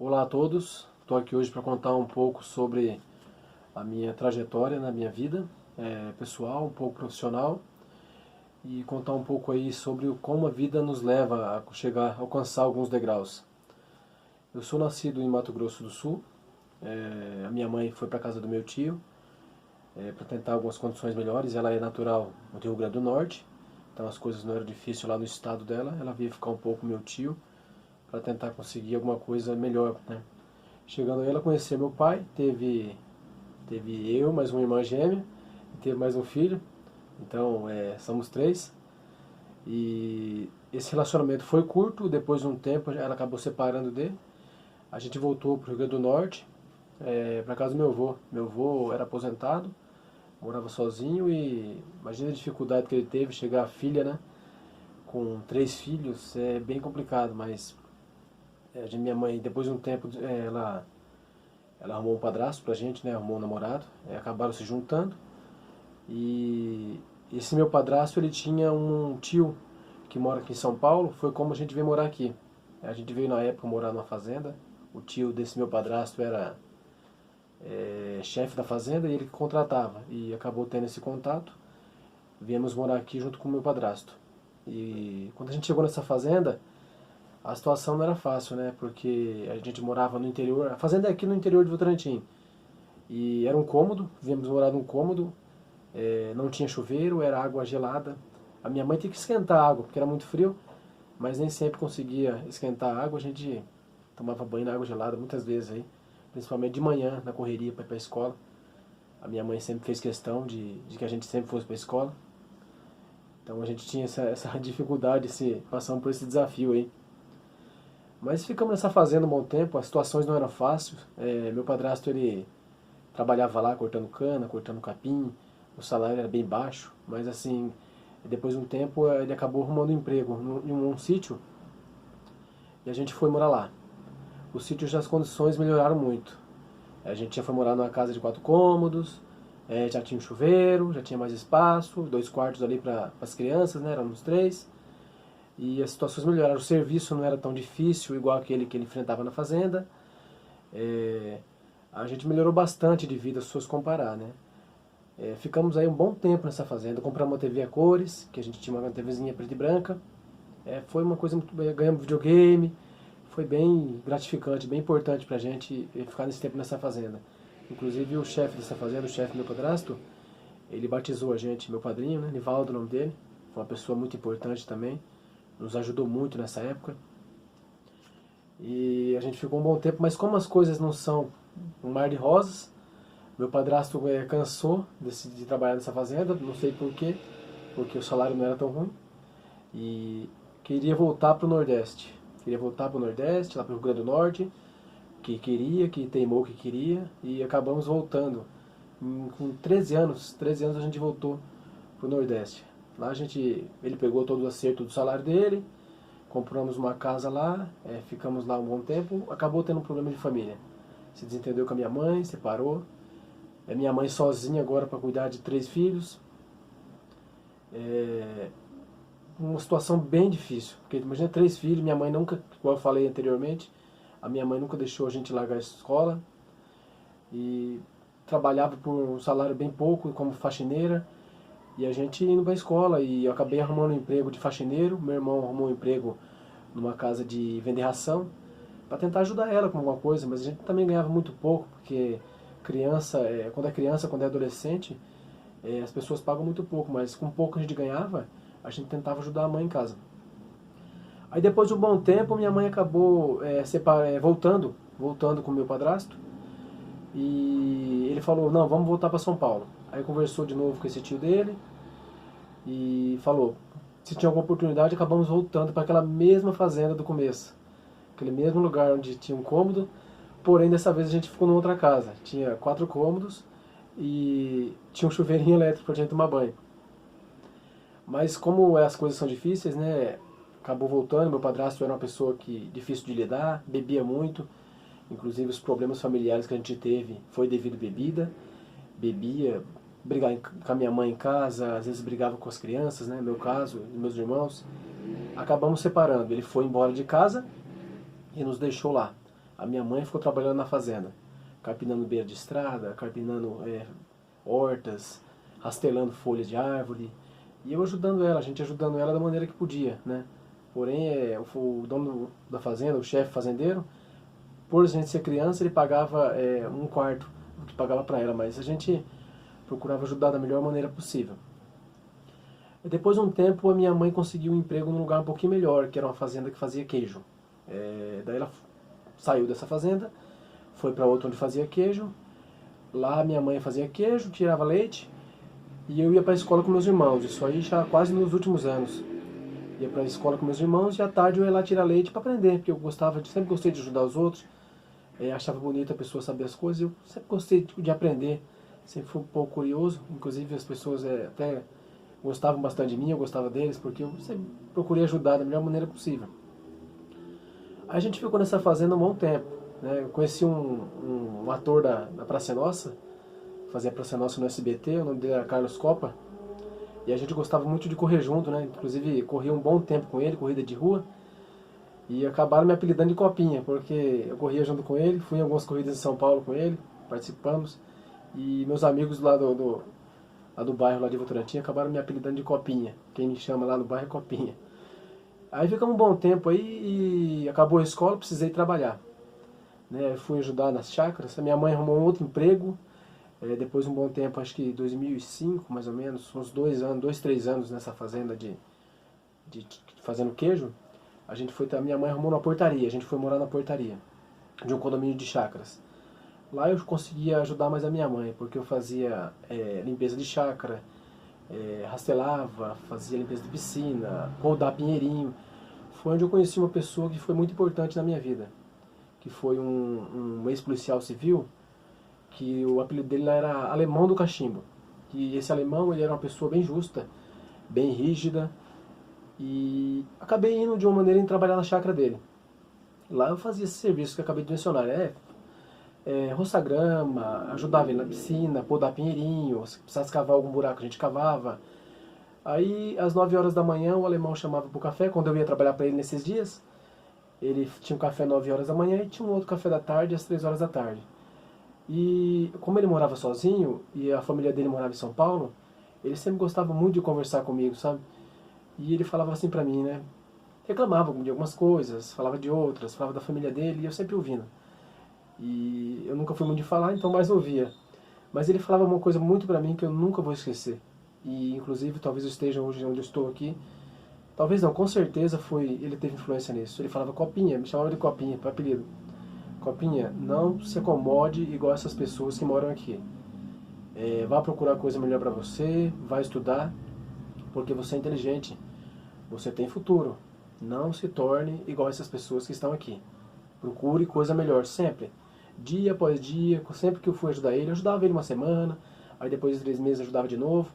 Olá a todos, estou aqui hoje para contar um pouco sobre a minha trajetória na minha vida pessoal, um pouco profissional e contar um pouco aí sobre como a vida nos leva a chegar, a alcançar alguns degraus. Eu sou nascido em Mato Grosso do Sul, a minha mãe foi para a casa do meu tio para tentar algumas condições melhores, ela é natural do Rio Grande do Norte, então as coisas não eram difíceis lá no estado dela, ela veio ficar um pouco com meu tio para tentar conseguir alguma coisa melhor, né? Chegando aí, ela conheceu meu pai, teve eu, mais uma irmã gêmea, e teve mais um filho, então somos três. E esse relacionamento foi curto, depois de um tempo ela acabou separando dele. A gente voltou para o Rio Grande do Norte, para casa do meu avô. Meu avô era aposentado, morava sozinho e imagina a dificuldade que ele teve, chegar a filha, né? Com três filhos é bem complicado, mas minha mãe, depois de um tempo, ela arrumou um padrasto pra gente, né? Arrumou um namorado, acabaram se juntando. E esse meu padrasto, ele tinha um tio que mora aqui em São Paulo, foi como a gente veio morar aqui. A gente veio na época morar numa fazenda, o tio desse meu padrasto era chefe da fazenda e ele que contratava. E acabou tendo esse contato, viemos morar aqui junto com o meu padrasto. E quando a gente chegou nessa fazenda, a situação não era fácil, né? Porque a gente morava no interior, a fazenda é aqui no interior de Votorantim. E era um cômodo, viemos morar num cômodo, não tinha chuveiro, era água gelada. A minha mãe tinha que esquentar a água, porque era muito frio, mas nem sempre conseguia esquentar a água. A gente tomava banho na água gelada muitas vezes aí, principalmente de manhã, na correria para ir para a escola. A minha mãe sempre fez questão de que a gente sempre fosse para a escola. Então a gente tinha essa dificuldade, passando por esse desafio aí. Mas ficamos nessa fazenda um bom tempo, as situações não eram fáceis. Meu padrasto, ele trabalhava lá cortando cana, cortando capim, o salário era bem baixo, mas assim, depois de um tempo ele acabou arrumando um emprego em um sítio e a gente foi morar lá. O sítio já as condições melhoraram muito. A gente já foi morar numa casa de 4 cômodos, já tinha um chuveiro, já tinha mais espaço, 2 quartos ali para as crianças, né, éramos três. E as situações melhoraram, o serviço não era tão difícil, igual aquele que ele enfrentava na fazenda. A gente melhorou bastante de vida, se fosse comparar, né? Ficamos aí um bom tempo nessa fazenda, compramos uma TV a cores, que a gente tinha uma TVzinha preta e branca. Foi uma coisa muito bem, ganhamos videogame, foi bem gratificante, bem importante pra gente ficar nesse tempo nessa fazenda. Inclusive o chefe dessa fazenda, o chefe do meu padrasto, ele batizou a gente, meu padrinho, né? Nivaldo, o nome dele, foi uma pessoa muito importante também, nos ajudou muito nessa época. E a gente ficou um bom tempo, mas como as coisas não são um mar de rosas, meu padrasto cansou de trabalhar nessa fazenda, não sei porquê, porque o salário não era tão ruim, e queria voltar para o Nordeste. Queria voltar para o Nordeste, lá para o Rio Grande do Norte, que teimou que queria, e acabamos voltando. Com 13 anos a gente voltou para o Nordeste. Lá ele pegou todo o acerto do salário dele, compramos uma casa lá, ficamos lá um bom tempo, acabou tendo um problema de família. Se desentendeu com a minha mãe, separou. Minha mãe sozinha agora para cuidar de 3 filhos. Uma situação bem difícil, porque imagina 3 filhos, minha mãe nunca, como eu falei anteriormente, a minha mãe nunca deixou a gente largar a escola e trabalhava por um salário bem pouco como faxineira e a gente indo para a escola e eu acabei arrumando um emprego de faxineiro, meu irmão arrumou um emprego numa casa de vender ração para tentar ajudar ela com alguma coisa, mas a gente também ganhava muito pouco, porque criança, quando é adolescente, as pessoas pagam muito pouco, mas com pouco a gente ganhava, a gente tentava ajudar a mãe em casa. Aí depois de um bom tempo, minha mãe acabou voltando com o meu padrasto, e ele falou, não, vamos voltar para São Paulo. Aí conversou de novo com esse tio dele, e falou, se tinha alguma oportunidade, acabamos voltando para aquela mesma fazenda do começo. Aquele mesmo lugar onde tinha um cômodo, porém dessa vez a gente ficou numa outra casa. Tinha 4 cômodos e tinha um chuveirinho elétrico pra gente tomar banho. Mas como as coisas são difíceis, né, acabou voltando. Meu padrasto era uma pessoa difícil de lidar, bebia muito. Inclusive os problemas familiares que a gente teve foi devido à bebida. Bebia, brigava com a minha mãe em casa, às vezes brigava com as crianças, né, no meu caso, meus irmãos. Acabamos separando. Ele foi embora de casa e nos deixou lá. A minha mãe ficou trabalhando na fazenda, carpinando beira de estrada, carpinando hortas, rastelando folhas de árvore, e eu ajudando ela, a gente ajudando ela da maneira que podia, né? Porém, o dono da fazenda, o chefe fazendeiro, por a gente ser criança, ele pagava um quarto do que pagava para ela, mas a gente procurava ajudar da melhor maneira possível. E depois de um tempo, a minha mãe conseguiu um emprego num lugar um pouquinho melhor, que era uma fazenda que fazia queijo. Daí ela saiu dessa fazenda, foi para outra onde fazia queijo. Lá minha mãe fazia queijo, tirava leite, e eu ia para a escola com meus irmãos. Isso aí já quase nos últimos anos. Ia para a escola com meus irmãos e à tarde eu ia lá tirar leite para aprender, porque eu sempre gostei de ajudar os outros. Achava bonito a pessoa saber as coisas, eu sempre gostei de aprender, sempre fui um pouco curioso, inclusive as pessoas até gostavam bastante de mim, eu gostava deles, porque eu sempre procurei ajudar da melhor maneira possível. Aí a gente ficou nessa fazenda um bom tempo, né? Eu conheci um ator da Praça Nossa, fazia Praça Nossa no SBT, o nome dele era Carlos Copa, e a gente gostava muito de correr junto, né? Inclusive corria um bom tempo com ele, corrida de rua, e acabaram me apelidando de Copinha, porque eu corria junto com ele, fui em algumas corridas em São Paulo com ele, participamos, e meus amigos lá do bairro, lá de Votorantim, acabaram me apelidando de Copinha. Quem me chama lá no bairro é Copinha. Aí ficamos um bom tempo aí e acabou a escola, precisei trabalhar. Né? Fui ajudar nas chácaras, a minha mãe arrumou um outro emprego, depois de um bom tempo, acho que 2005 mais ou menos, uns 3 anos nessa fazenda de fazendo queijo. A minha mãe arrumou uma portaria, a gente foi morar na portaria de um condomínio de chácaras. Lá eu conseguia ajudar mais a minha mãe, porque eu fazia limpeza de chácara, rastelava, fazia limpeza de piscina, podar pinheirinho. Foi onde eu conheci uma pessoa que foi muito importante na minha vida, que foi um ex-policial civil, que o apelido dele era Alemão do Cachimbo. E esse alemão, ele era uma pessoa bem justa, bem rígida, e acabei indo de uma maneira em trabalhar na chácara dele. Lá eu fazia esse serviço que eu acabei de mencionar, roçar grama, ajudava ele na piscina, podar pinheirinho, se precisasse cavar algum buraco a gente cavava. Aí às 9 horas da manhã o alemão chamava para o café, quando eu ia trabalhar para ele nesses dias, ele tinha um café às 9 horas da manhã e tinha um outro café da tarde às 3 horas da tarde. E como ele morava sozinho e a família dele morava em São Paulo, ele sempre gostava muito de conversar comigo, sabe? E ele falava assim pra mim, né? Reclamava de algumas coisas, falava de outras, falava da família dele e eu sempre ouvindo. E eu nunca fui muito de falar, então mais ouvia. Mas ele falava uma coisa muito pra mim que eu nunca vou esquecer. E inclusive talvez eu esteja hoje onde eu estou aqui. Talvez não, com certeza ele teve influência nisso. Ele falava Copinha, me chamava de Copinha, para apelido. Copinha, não se acomode igual essas pessoas que moram aqui. Vá procurar coisa melhor pra você, vá estudar, porque você é inteligente. Você tem futuro. Não se torne igual essas pessoas que estão aqui. Procure coisa melhor sempre. Dia após dia, sempre que eu fui ajudar ele, eu ajudava ele uma semana, aí depois de 3 meses eu ajudava de novo.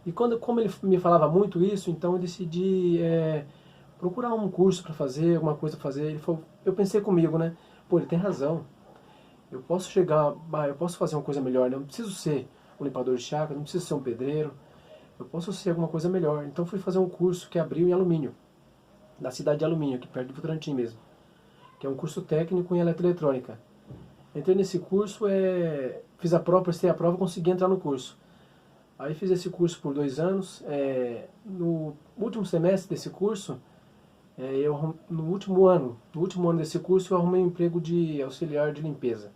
E como ele me falava muito isso, então eu decidi procurar um curso para fazer, alguma coisa para fazer. Eu pensei comigo, né? Pô, ele tem razão. Eu posso eu posso fazer uma coisa melhor, né? Eu não preciso ser um limpador de chácara, não preciso ser um pedreiro. Eu posso ser alguma coisa melhor. Então fui fazer um curso que abriu em Alumínio, da cidade de Alumínio, aqui perto de Votorantim mesmo, que é um curso técnico em eletroeletrônica. Entrei nesse curso, fiz a prova, prestei a prova e consegui entrar no curso. Aí fiz esse curso por 2 anos. No último semestre desse curso, no último ano desse curso, eu arrumei um emprego de auxiliar de limpeza.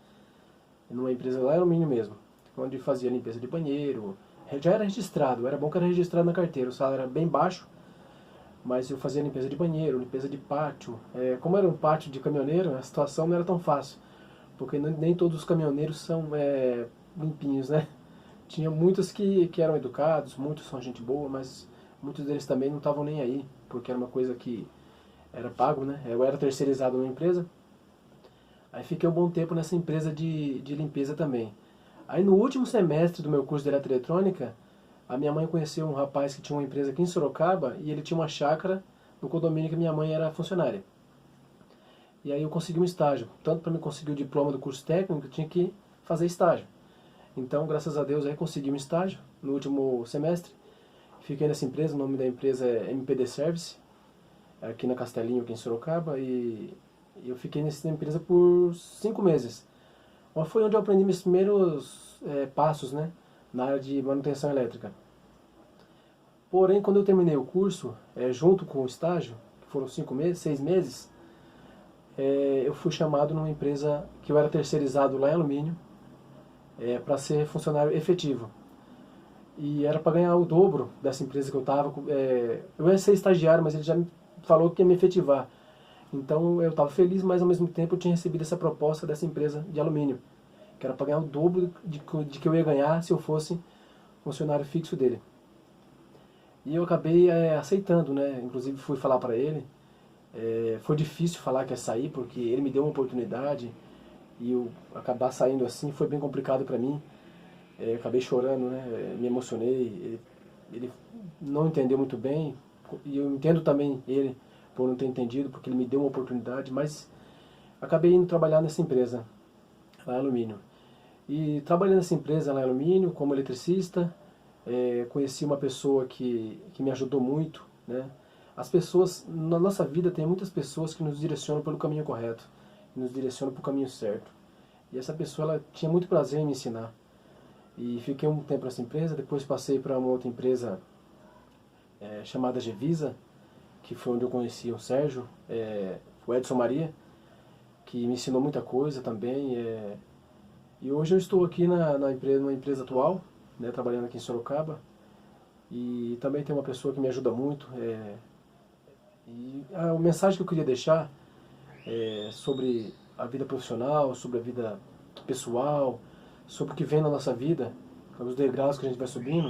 Numa empresa lá em Alumínio mesmo, onde fazia limpeza de banheiro. Já era registrado, era bom que era registrado na carteira, o salário era bem baixo, mas eu fazia limpeza de banheiro, limpeza de pátio. Como era um pátio de caminhoneiro, a situação não era tão fácil, porque nem todos os caminhoneiros são limpinhos, né? Tinha muitos que eram educados, muitos são gente boa, mas muitos deles também não estavam nem aí, porque era uma coisa que era pago, né? Eu era terceirizado numa empresa. Aí fiquei um bom tempo nessa empresa de limpeza também. Aí no último semestre do meu curso de eletroeletrônica, a minha mãe conheceu um rapaz que tinha uma empresa aqui em Sorocaba e ele tinha uma chácara no condomínio que minha mãe era funcionária. E aí eu consegui um estágio. Tanto para mim conseguir o diploma do curso técnico, eu tinha que fazer estágio. Então, graças a Deus, aí consegui um estágio no último semestre. Fiquei nessa empresa, o nome da empresa é MPD Service, aqui na Castelinho, aqui em Sorocaba. E Eu fiquei nessa empresa por 5 meses. Foi onde eu aprendi meus primeiros passos, né, na área de manutenção elétrica. Porém, quando eu terminei o curso, junto com o estágio, que foram 5 meses, 6 meses, eu fui chamado numa empresa que eu era terceirizado lá em alumínio, para ser funcionário efetivo. E era para ganhar o dobro dessa empresa que eu estava. Eu ia ser estagiário, mas ele já me falou que ia me efetivar. Então eu estava feliz, mas ao mesmo tempo eu tinha recebido essa proposta dessa empresa de alumínio, que era para ganhar o dobro de que eu ia ganhar se eu fosse funcionário fixo dele. E eu acabei aceitando, né? Inclusive fui falar para ele. Foi difícil falar que ia sair, porque ele me deu uma oportunidade e eu acabar saindo assim foi bem complicado para mim. Acabei chorando, né? Me emocionei. Ele não entendeu muito bem e eu entendo também ele por não ter entendido, porque ele me deu uma oportunidade, mas acabei indo trabalhar nessa empresa lá em alumínio. E trabalhando nessa empresa lá em alumínio como eletricista, conheci uma pessoa que me ajudou muito, né? As pessoas, na nossa vida tem muitas pessoas que nos direcionam pelo caminho correto, nos direcionam para o caminho certo. E essa pessoa, ela tinha muito prazer em me ensinar. E fiquei um tempo nessa empresa, depois passei para uma outra empresa chamada Gevisa, que foi onde eu conheci o Sérgio, o Edson Maria, que me ensinou muita coisa também. E hoje eu estou aqui numa empresa atual, né, trabalhando aqui em Sorocaba, e também tem uma pessoa que me ajuda muito. E a mensagem que eu queria deixar sobre a vida profissional, sobre a vida pessoal, sobre o que vem na nossa vida, os degraus que a gente vai subindo,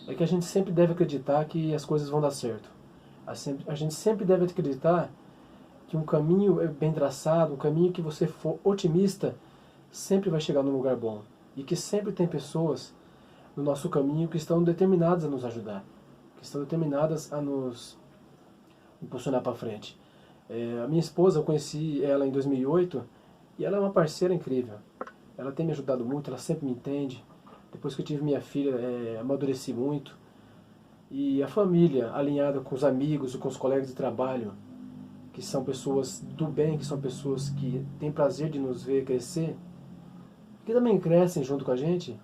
é que a gente sempre deve acreditar que as coisas vão dar certo. A gente sempre deve acreditar que um caminho bem traçado, um caminho que você for otimista, sempre vai chegar num lugar bom. E que sempre tem pessoas no nosso caminho que estão determinadas a nos ajudar, que estão determinadas a nos impulsionar para frente. A minha esposa, eu conheci ela em 2008 e ela é uma parceira incrível. Ela tem me ajudado muito, ela sempre me entende. Depois que eu tive minha filha, amadureci muito. E a família, alinhada com os amigos e com os colegas de trabalho, que são pessoas do bem, que são pessoas que têm prazer de nos ver crescer, que também crescem junto com a gente,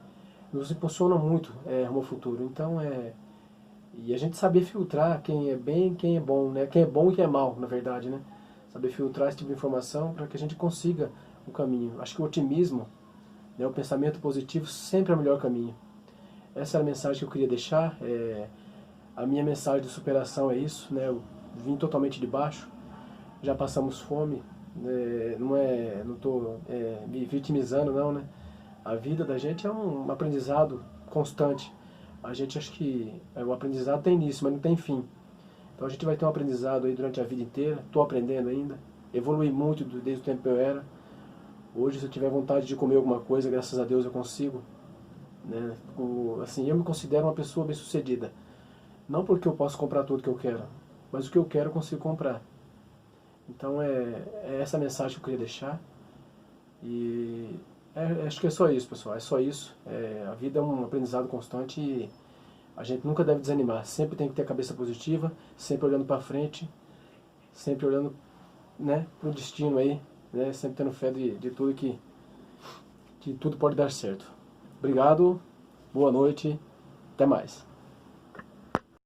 nos impulsionam muito rumo ao futuro. Então, e a gente saber filtrar quem é bem e quem é bom, né? Quem é bom e quem é mal, na verdade, né? Saber filtrar esse tipo de informação para que a gente consiga um caminho. Acho que o otimismo, né, o pensamento positivo sempre é o melhor caminho. Essa era a mensagem que eu queria deixar. A minha mensagem de superação é isso, né? Eu vim totalmente de baixo, já passamos fome, não estou me vitimizando não, né? A vida da gente é um aprendizado constante. A gente acha que o aprendizado tem início, mas não tem fim. Então a gente vai ter um aprendizado aí durante a vida inteira. Estou aprendendo ainda, evolui muito desde o tempo que eu era. Hoje, se eu tiver vontade de comer alguma coisa, graças a Deus eu consigo, né? Assim, eu me considero uma pessoa bem-sucedida. Não porque eu posso comprar tudo que eu quero, mas o que eu quero eu consigo comprar. Então é essa mensagem que eu queria deixar. E acho que é só isso, pessoal. É só isso. A vida é um aprendizado constante e a gente nunca deve desanimar. Sempre tem que ter a cabeça positiva, sempre olhando para frente, sempre olhando, né, para o destino aí, né, sempre tendo fé de tudo que tudo pode dar certo. Obrigado, boa noite, até mais.